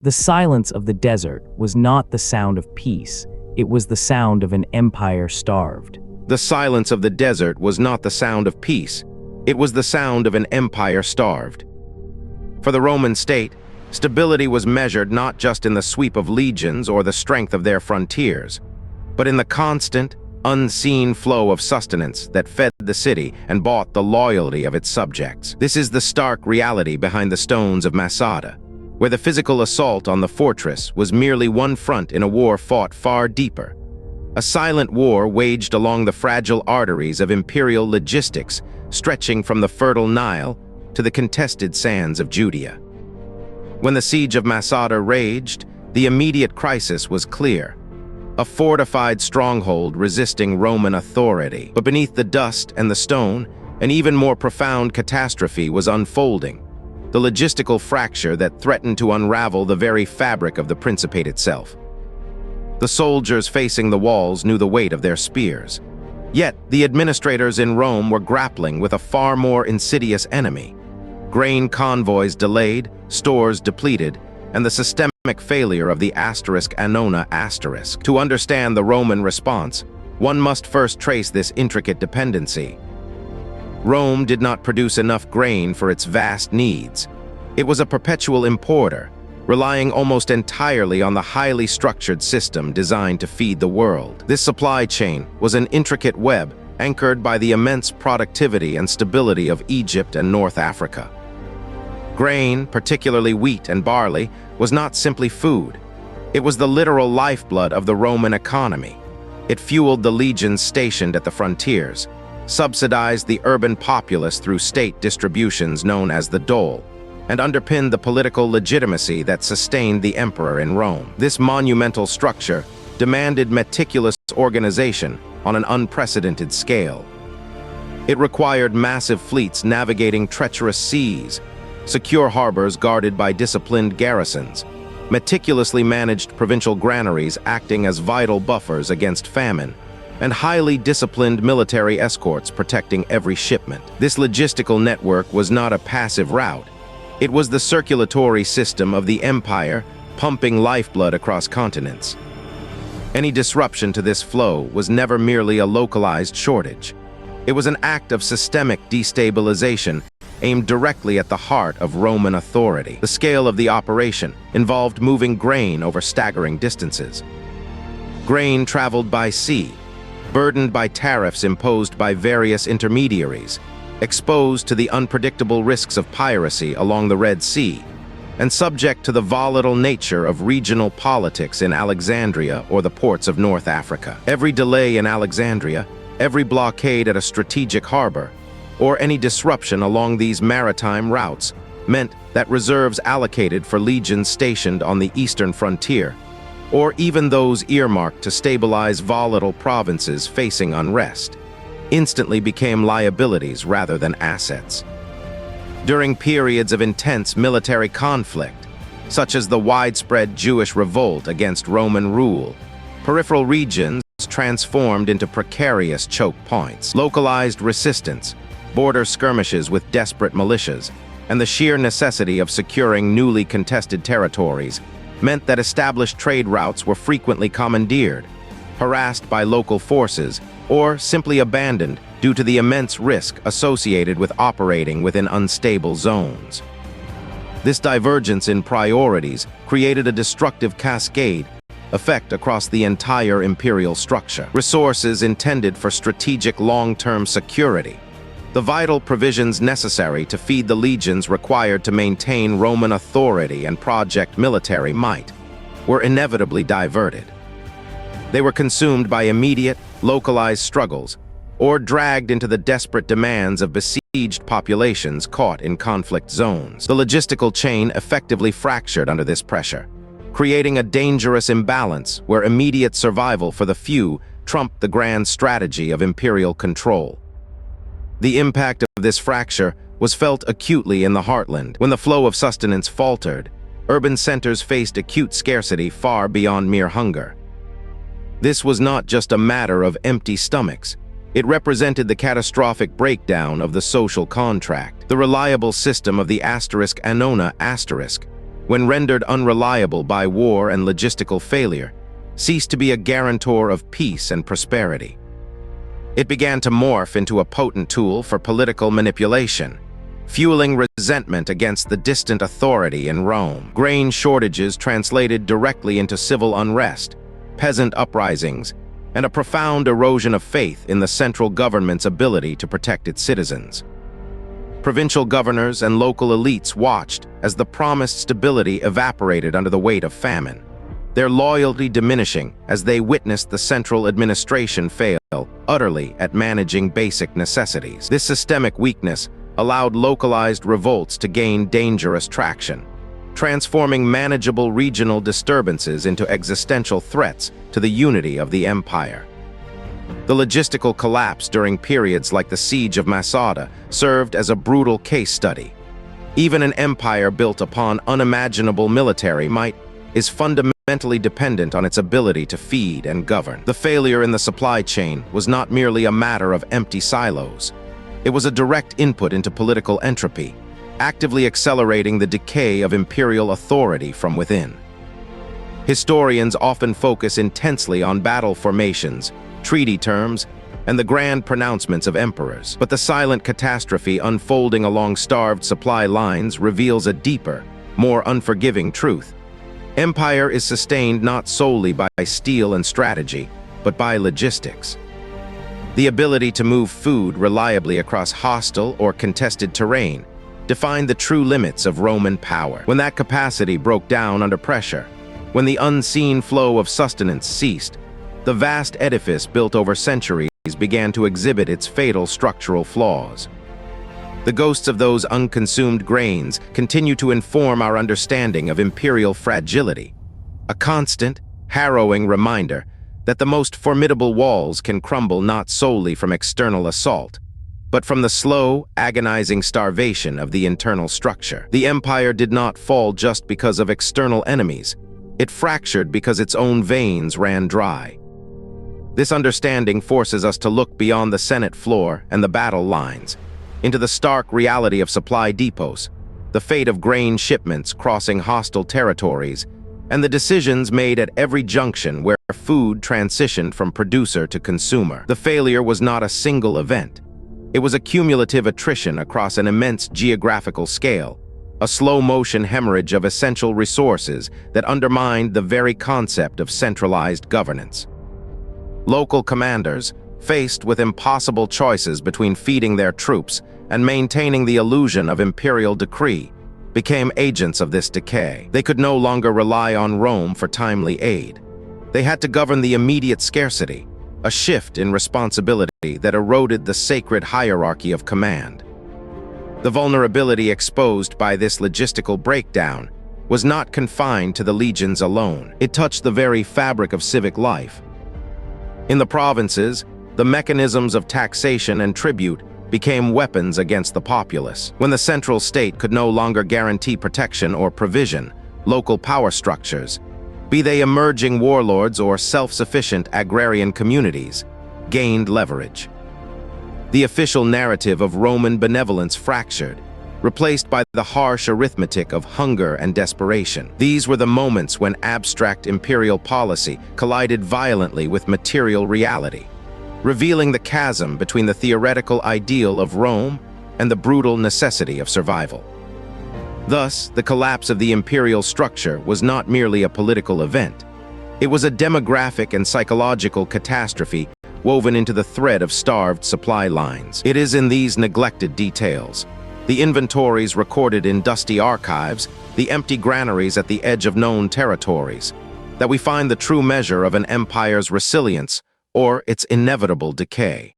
The silence of the desert was not the sound of peace, it was the sound of an empire starved. The silence of the desert was not the sound of peace, it was the sound of an empire starved. For the Roman state, stability was measured not just in the sweep of legions or the strength of their frontiers, but in the constant, unseen flow of sustenance that fed the city and bought the loyalty of its subjects. This is the stark reality behind the stones of Masada, where the physical assault on the fortress was merely one front in a war fought far deeper. A silent war waged along the fragile arteries of imperial logistics, stretching from the fertile Nile to the contested sands of Judea. When the siege of Masada raged, the immediate crisis was clear: a fortified stronghold resisting Roman authority. But beneath the dust and the stone, an even more profound catastrophe was unfolding: the logistical fracture that threatened to unravel the very fabric of the principate itself. The soldiers facing the walls knew the weight of their spears. Yet, the administrators in Rome were grappling with a far more insidious enemy: grain convoys delayed, stores depleted, and the systemic failure of the Annona *. To understand the Roman response, one must first trace this intricate dependency. Rome did not produce enough grain for its vast needs. It was a perpetual importer, relying almost entirely on the highly structured system designed to feed the world. This supply chain was an intricate web anchored by the immense productivity and stability of Egypt and North Africa. Grain, particularly wheat and barley, was not simply food. It was the literal lifeblood of the Roman economy. It fueled the legions stationed at the frontiers, subsidized the urban populace through state distributions known as the dole, and underpinned the political legitimacy that sustained the emperor in Rome. This monumental structure demanded meticulous organization on an unprecedented scale. It required massive fleets navigating treacherous seas, secure harbors guarded by disciplined garrisons, meticulously managed provincial granaries acting as vital buffers against famine, and highly disciplined military escorts protecting every shipment. This logistical network was not a passive route. It was the circulatory system of the empire, pumping lifeblood across continents. Any disruption to this flow was never merely a localized shortage. It was an act of systemic destabilization aimed directly at the heart of Roman authority. The scale of the operation involved moving grain over staggering distances. Grain traveled by sea, burdened by tariffs imposed by various intermediaries, exposed to the unpredictable risks of piracy along the Red Sea, and subject to the volatile nature of regional politics in Alexandria or the ports of North Africa. Every delay in Alexandria, every blockade at a strategic harbor, or any disruption along these maritime routes meant that reserves allocated for legions stationed on the eastern frontier, or even those earmarked to stabilize volatile provinces facing unrest, instantly became liabilities rather than assets. During periods of intense military conflict, such as the widespread Jewish revolt against Roman rule, peripheral regions transformed into precarious choke points. Localized resistance, border skirmishes with desperate militias, and the sheer necessity of securing newly contested territories meant that established trade routes were frequently commandeered, harassed by local forces, or simply abandoned due to the immense risk associated with operating within unstable zones. This divergence in priorities created a destructive cascade effect across the entire imperial structure. Resources intended for strategic long-term security, the vital provisions necessary to feed the legions required to maintain Roman authority and project military might, were inevitably diverted. They were consumed by immediate, localized struggles, or dragged into the desperate demands of besieged populations caught in conflict zones. The logistical chain effectively fractured under this pressure, creating a dangerous imbalance where immediate survival for the few trumped the grand strategy of imperial control. The impact of this fracture was felt acutely in the heartland. When the flow of sustenance faltered, urban centers faced acute scarcity far beyond mere hunger. This was not just a matter of empty stomachs. It represented the catastrophic breakdown of the social contract. The reliable system of the *Annona* when rendered unreliable by war and logistical failure, ceased to be a guarantor of peace and prosperity. It began to morph into a potent tool for political manipulation, fueling resentment against the distant authority in Rome. Grain shortages translated directly into civil unrest, peasant uprisings, and a profound erosion of faith in the central government's ability to protect its citizens. Provincial governors and local elites watched as the promised stability evaporated under the weight of famine, their loyalty diminishing as they witnessed the central administration fail utterly at managing basic necessities. This systemic weakness allowed localized revolts to gain dangerous traction, transforming manageable regional disturbances into existential threats to the unity of the empire. The logistical collapse during periods like the Siege of Masada served as a brutal case study. Even an empire built upon unimaginable military might is fundamentally dependent on its ability to feed and govern. The failure in the supply chain was not merely a matter of empty silos. It was a direct input into political entropy, actively accelerating the decay of imperial authority from within. Historians often focus intensely on battle formations, treaty terms, and the grand pronouncements of emperors. But the silent catastrophe unfolding along starved supply lines reveals a deeper, more unforgiving truth. Empire is sustained not solely by steel and strategy, but by logistics. The ability to move food reliably across hostile or contested terrain defined the true limits of Roman power. When that capacity broke down under pressure, when the unseen flow of sustenance ceased, the vast edifice built over centuries began to exhibit its fatal structural flaws. The ghosts of those unconsumed grains continue to inform our understanding of imperial fragility, a constant, harrowing reminder that the most formidable walls can crumble not solely from external assault, but from the slow, agonizing starvation of the internal structure. The empire did not fall just because of external enemies. It fractured because its own veins ran dry. This understanding forces us to look beyond the Senate floor and the battle lines, into the stark reality of supply depots, the fate of grain shipments crossing hostile territories, and the decisions made at every junction where food transitioned from producer to consumer. The failure was not a single event. It was a cumulative attrition across an immense geographical scale, a slow-motion hemorrhage of essential resources that undermined the very concept of centralized governance. Local commanders, faced with impossible choices between feeding their troops and maintaining the illusion of imperial decree, became agents of this decay. They could no longer rely on Rome for timely aid. They had to govern the immediate scarcity, a shift in responsibility that eroded the sacred hierarchy of command. The vulnerability exposed by this logistical breakdown was not confined to the legions alone. It touched the very fabric of civic life. In the provinces, the mechanisms of taxation and tribute became weapons against the populace. When the central state could no longer guarantee protection or provision, local power structures, be they emerging warlords or self-sufficient agrarian communities, gained leverage. The official narrative of Roman benevolence fractured, replaced by the harsh arithmetic of hunger and desperation. These were the moments when abstract imperial policy collided violently with material reality, revealing the chasm between the theoretical ideal of Rome and the brutal necessity of survival. Thus, the collapse of the imperial structure was not merely a political event. It was a demographic and psychological catastrophe woven into the thread of starved supply lines. It is in these neglected details, the inventories recorded in dusty archives, the empty granaries at the edge of known territories, that we find the true measure of an empire's resilience or its inevitable decay.